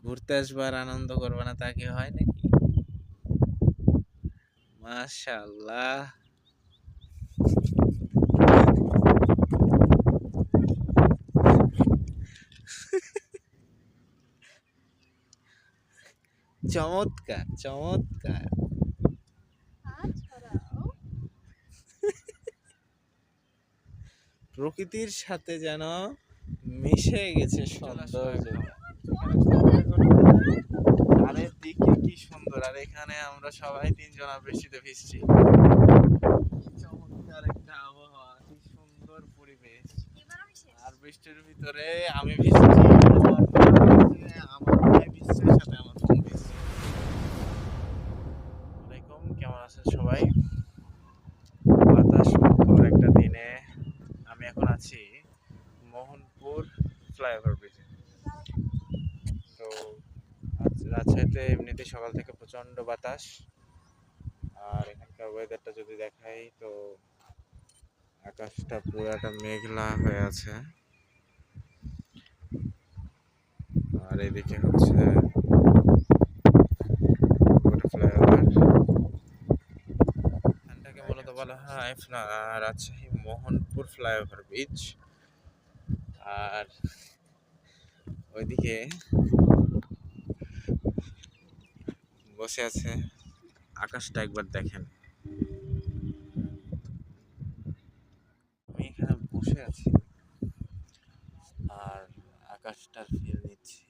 ঘুরতে আসবো আর আনন্দ করবো না, তা কি হয় নাকি? মাশাআল্লাহ। চমৎকার চমৎকার। প্রকৃতির সাথে যেন মিশে গেছে সৌন্দর্য। চারিদিকে কি সুন্দর, আর এখানে আমরা সবাই তিনজন বৃষ্টিতে ভিজছি। কি চমৎকার একটা আবহাওয়া, কি সুন্দর পরিবেশ। আর বৃষ্টির ভিতরে আমি ভিজছি, আমার ভাই ভিজছে, সাথে আমার বোন ভিজছে। ওয়ালাইকুম, কেমন আছেন সবাই? বাতাস মুখর একটা দিনে আমি এখন আছি মোহনপুর ফ্লাইওভার ব্রিজে। তো রাজশাহীতে এমনিতে সকাল থেকে প্রচন্ড বাতাস, আর এখানকার ওয়েদারটা যদি দেখাই তো আকাশটা পুরাটা মেঘলা হয়ে আছে। আর এদিকে হচ্ছে ফ্লাইওভার, এখানটাকে মূলত বলা হয় রাজশাহী মোহনপুর ফ্লাইওভার ব্রিজ। আর ওইদিকে বসে আছে, আকাশটা একবার দেখেন। আমি এখানে বসে আছি আর আকাশটার ফিল নিচ্ছি।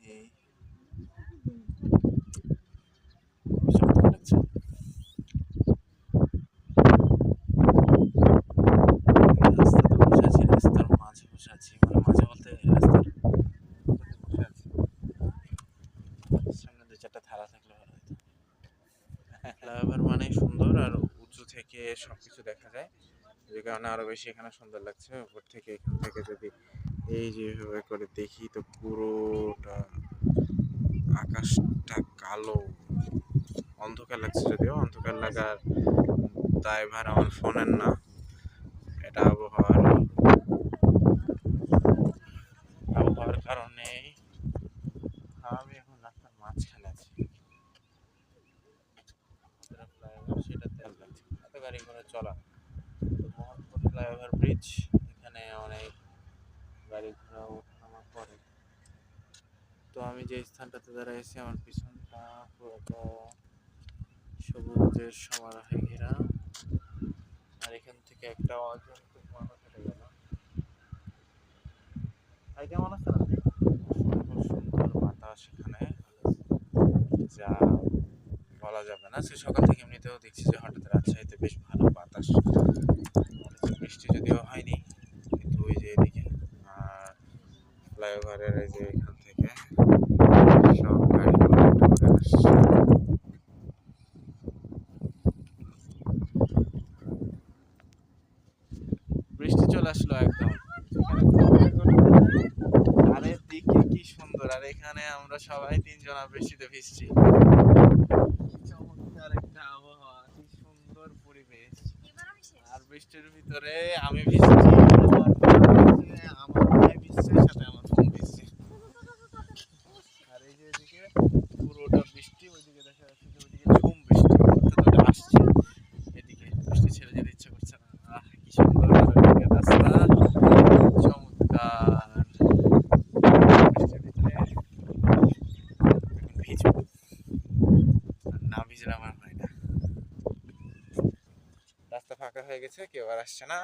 চমৎকার লাগছে। রাস্তাতে বসে আছি, রাস্তার মাঝে বসে আছি, মানে মাঝে বলতে রাস্তার বসে আছি। সামনে দু চারটা ধারা থাকলে ভালো হতো। ফ্লাইওভার মানে সুন্দর, আর উঁচু থেকে সবকিছু দেখা যায়, যে কারণে আরো বেশি এখানে সুন্দর লাগছে। উপর থেকে, এখান থেকে যদি এই যেভাবে করে দেখি তো পুরোটা আকাশটা কালো, অন্ধকার লাগছে। যদিও অন্ধকার লাগার দায়ভার আমার ফোনের না, এটা আবহাওয়ার কারণে আমি এখন রাস্তার মাঝখানে আছি। সেটাতে লাগছে এত গাড়ি ঘোড়া চলা। তো মোহনপুর ফ্লাইওভার ব্রিজ, এখানে অনেক গাড়ি ঘোড়া ওঠানামা করে। তো আমি যে স্থানটাতে দাঁড়াইছি, আমার পিছনটা পুরোটা সবুজের সমারোহে ঘেরা। আর এখান থেকে একটা অজন্তুক মানুষ হেঁটে গেল। ভাই কেমন আছেন আপনি? সুন্দর সুন্দর বাতাস এখানে, যা বলা যাবে না। সে সকাল থেকে এমনিতেও দেখছি যে হঠাৎ রাজশাহীতে বেশ ভালো বাতাস, বৃষ্টি যদিও হয়নি, কিন্তু ওই যে এদিকে আর ফ্লাইওভারের এই যে এখান থেকে সব গাড়িগুলো উঠে আসছে। বৃষ্টি চলে আসলো একদম। চারিদিকে কি সুন্দর, আর এখানে আমরা সবাই তিনজন বৃষ্টিতে ভিজছি। কি চমৎকার একটা আবহাওয়া, কি সুন্দর পরিবেশ। আর বৃষ্টির ভিতরে আমি ভিজছি, আমার ভাই ভিজছে, সাথে আমার বোন ভিজছে। আর এই যে এদিকে পুরোটা বৃষ্টি, ওইদিকে দেখা যাচ্ছে যে ওইদিকে ঝুম বৃষ্টি, অর্থাৎ ওটা আসছে। এদিকে বৃষ্টি ছেড়ে যেতে ইচ্ছে করছে না। কি সুন্দর রাস্তা, চমৎকার। বৃষ্টির ভিতরে এখন ভিজবো, আর না ভিজলে আমার হয় না। রাস্তা ফাঁকা হয়ে গেছে, কেউ আর আসছে না।